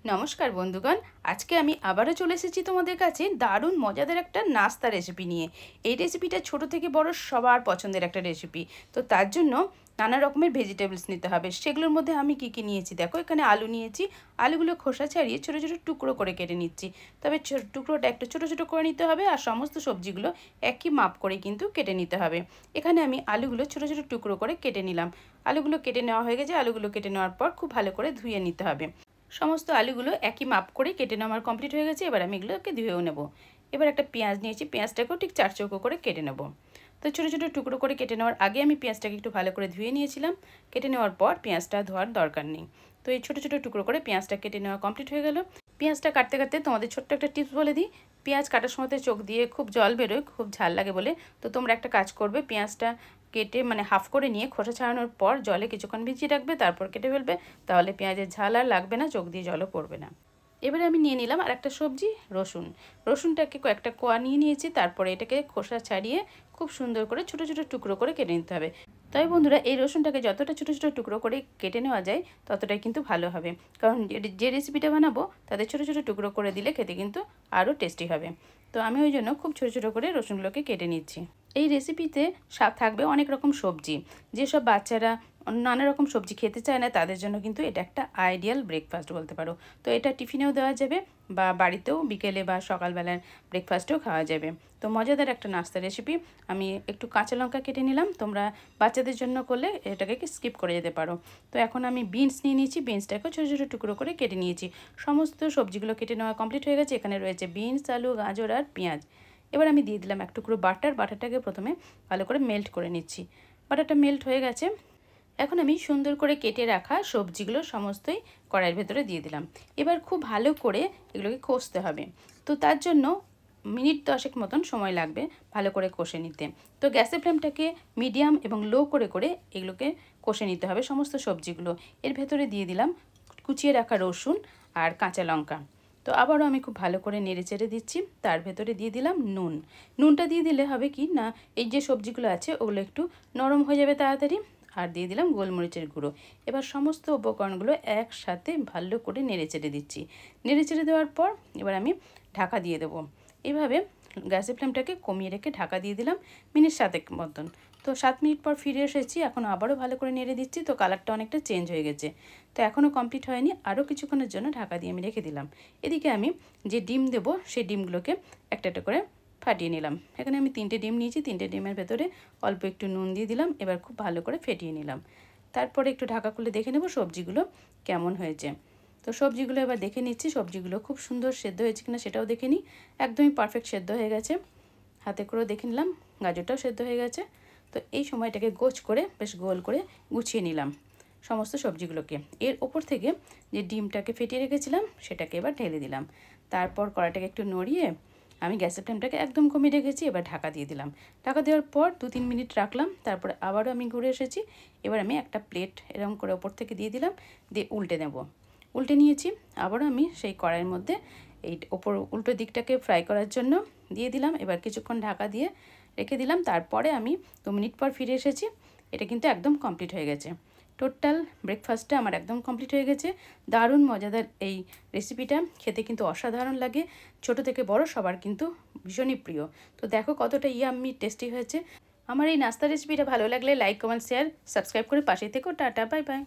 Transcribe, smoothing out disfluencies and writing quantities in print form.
নমস্কার বন্ধুগণ, আজকে আমি আবারও চলে এসেছি তোমাদের কাছে দারুণ মজাদার একটা নাস্তা রেসিপি নিয়ে। এই রেসিপিটা ছোট থেকে বড় সবার পছন্দের একটা রেসিপি। তো তার জন্য নানা রকমের ভেজিটেবলস নিতে হবে। সেগুলোর মধ্যে আমি কি কি নিয়েছি দেখো, এখানে আলু নিয়েছি। আলুগুলো খোসা ছাড়িয়ে ছোটো ছোটো টুকরো করে কেটে নিচ্ছি। তবে টুকরোটা একটু ছোটো ছোটো করে নিতে হবে, আর সমস্ত সবজিগুলো একই মাপ করে কিন্তু কেটে নিতে হবে। এখানে আমি আলুগুলো ছোটো ছোটো টুকরো করে কেটে নিলাম। আলুগুলো কেটে নেওয়া হয়ে গেছে। আলুগুলো কেটে নেওয়ার পর খুব ভালো করে ধুয়ে নিতে হবে। সমস্ত আলুগুলো একই মাপ করে কেটে নেওয়া আমার কমপ্লিট হয়ে গেছে। এবার আমি এগুলোকে ধুয়েও নেব। এবার একটা পেঁয়াজ নিয়েছি, পেঁয়াজটাকেও ঠিক 4 চৌকো করে কেটে নেব। তো ছোটো ছোটো টুকরো করে কেটে নেওয়ার আগে আমি পেঁয়াজটাকে একটু ভালো করে ধুয়ে নিয়েছিলাম। কেটে নেওয়ার পর পেঁয়াজটা ধোয়ার দরকার নেই। তো এই ছোটো ছোটো টুকরো করে পেঁয়াজটা কেটে নেওয়া কমপ্লিট হয়ে গেল। পেঁয়াজটা কাটতে কাটতে তোমাদের ছোট্ট একটা টিপস বলে দিই। পেঁয়াজ কাটার সময়তে চোখ দিয়ে খুব জল বেরোয়, খুব ঝাল লাগে বলে। তো তোমরা একটা কাজ করবে, পেঁয়াজটা কেটে হাফ করে নিয়ে খোসা ছাড়ানোর পর জলে কিছুক্ষণ ভিজিয়ে রাখবে, তারপর কেটে ফেলবে। তাহলে পেঁয়াজের ঝাল আর লাগবে না, চোখ দিয়ে জলও পড়বে না। এবারে আমি নিয়ে নিলাম আর একটা সবজি, রসুন। রসুনটাকে কয়েকটা কোয়া নিয়ে নিয়েছি। তারপরে এটাকে খোসা ছাড়িয়ে খুব সুন্দর করে ছোটো ছোটো টুকরো করে কেটে নিতে হবে। তাই বন্ধুরা, এই রসুনটাকে যতটা ছোটো ছোটো টুকরো করে কেটে নেওয়া যায় ততটাই কিন্তু ভালো হবে। কারণ যে রেসিপিটা বানাবো তাতে ছোটো ছোটো টুকরো করে দিলে খেতে কিন্তু আরও টেস্টি হবে। তো আমি ওই জন্য খুব ছোটো ছোটো করে রসুনগুলোকে কেটে নিচ্ছি। এই রেসিপিতে থাকবে অনেক রকম সবজি। যেসব বাচ্চারা নানা রকম সবজি খেতে চায় না তাদের জন্য কিন্তু এটা একটা আইডিয়াল ব্রেকফাস্ট বলতে পারো। তো এটা টিফিনেও দেওয়া যাবে, বা বাড়িতেও বিকেলে বা সকালবেলার ব্রেকফাস্টেও খাওয়া যাবে। তো মজাদার একটা নাস্তা রেসিপি। আমি একটু কাঁচা লঙ্কা কেটে নিলাম। তোমরা বাচ্চাদের জন্য করলে এটাকে স্কিপ করে যেতে পারো। তো এখন আমি বিনস নিয়ে নিয়েছি। বিনসটাকে ছোটো ছোটো টুকরো করে কেটে নিয়েছি। সমস্ত সবজিগুলো কেটে নেওয়া কমপ্লিট হয়ে গেছে। এখানে রয়েছে বিনস, আলু, গাজর আর পেঁয়াজ। এবার আমি দিয়ে দিলাম এক টুকরো বাটার। বাটারটাকে প্রথমে ভালো করে মেল্ট করে নিচ্ছি। বাটারটা মেল্ট হয়ে গেছে। এখন আমি সুন্দর করে কেটে রাখা সবজিগুলো সমস্তই কড়াইয়ের ভেতরে দিয়ে দিলাম। এবার খুব ভালো করে এগুলোকে কষতে হবে। তো তার জন্য মিনিট 10 মতন সময় লাগবে ভালো করে কষে নিতে। তো গ্যাসের ফ্লেমটাকে মিডিয়াম এবং লো করে করে এগুলোকে কষে নিতে হবে সমস্ত সবজিগুলো। এর ভেতরে দিয়ে দিলাম কুচিয়ে রাখা রসুন আর কাঁচা লঙ্কা। তো আবারও আমি খুব ভালো করে নেড়ে চেড়ে দিচ্ছি। তার ভেতরে দিয়ে দিলাম নুন। নুনটা দিয়ে দিলে হবে কি না, এই যে সবজিগুলো আছে ওগুলো একটু নরম হয়ে যাবে তাড়াতাড়ি। আর দিয়ে দিলাম গোলমরিচের গুঁড়ো। এবার সমস্ত উপকরণগুলো একসাথে ভালো করে নেড়ে চেড়ে দিচ্ছি। নেড়ে চেড়ে দেওয়ার পর এবার আমি ঢাকা দিয়ে দেবো। এইভাবে গ্যাসের ফ্লেমটাকে কমিয়ে রেখে ঢাকা দিয়ে দিলাম মিনিট 7 মতন। তো 7 মিনিট পর ফিরে এসেছি। এখন আবারও ভালো করে নেড়ে দিচ্ছি। তো কালারটা অনেকটা চেঞ্জ হয়ে গেছে। তো এখনও কমপ্লিট হয়নি, আরও কিছুক্ষণের জন্য ঢাকা দিয়ে আমি রেখে দিলাম। এদিকে আমি যে ডিম দেবো সেই ডিমগুলোকে একটা একটা করে ফাটিয়ে নিলাম। এখানে আমি 3টে ডিম নিয়েছি। 3টে ডিমের ভেতরে অল্প একটু নুন দিয়ে দিলাম। এবার খুব ভালো করে ফেটিয়ে নিলাম। তারপরে একটু ঢাকা খুলে দেখে নেব সবজিগুলো কেমন হয়েছে। তো সবজিগুলো এবার দেখে নিচ্ছি সবজিগুলো খুব সুন্দর সেদ্ধ হয়েছে কিনা সেটাও দেখে নিই। একদমই পারফেক্ট সেদ্ধ হয়ে গেছে। হাতে করেও দেখে নিলাম গাজরটাও সেদ্ধ হয়ে গেছে। তো এই সময়টাকে গোছ করে বেশ গোল করে গুছিয়ে নিলাম সমস্ত সবজিগুলোকে। এর ওপর থেকে যে ডিমটাকে ফেটিয়ে রেখেছিলাম সেটাকে এবার ঢেলে দিলাম। তারপর কড়াইটাকে একটু নড়িয়ে আমি গ্যাসের ফ্লেমটাকে একদম কমিয়ে রেখেছি। এবার ঢাকা দিয়ে দিলাম। ঢাকা দেওয়ার পর 2-3 মিনিট রাখলাম। তারপরে আবারও আমি ঘুরে এসেছি। এবার আমি একটা প্লেট এরকম করে ওপর থেকে দিয়ে দিলাম, দিয়ে উল্টে নেব। উল্টে নিয়েছি। আবারও আমি সেই কড়াইয়ের মধ্যে এই ওপর উল্টো দিকটাকে ফ্রাই করার জন্য দিয়ে দিলাম। এবার কিছুক্ষণ ঢাকা দিয়ে রেখে দিলাম। তারপরে আমি 2 মিনিট পর ফিরে এসেছি। এটা কিন্তু একদম কমপ্লিট হয়ে গেছে। টোটাল ব্রেকফাস্টটা আমার একদম কমপ্লিট হয়ে গেছে। দারুণ মজাদার এই রেসিপিটা, খেতে কিন্তু অসাধারণ লাগে। ছোট থেকে বড় সবার কিন্তু ভীষণই প্রিয়। তো দেখো কতটা ইয়াম্মি টেস্টি হয়েছে। আমার এই নাস্তা রেসিপিটা ভালো লাগলে লাইক, কমেন্ট, শেয়ার, সাবস্ক্রাইব করে পাশে থেকো। Tata, bye bye.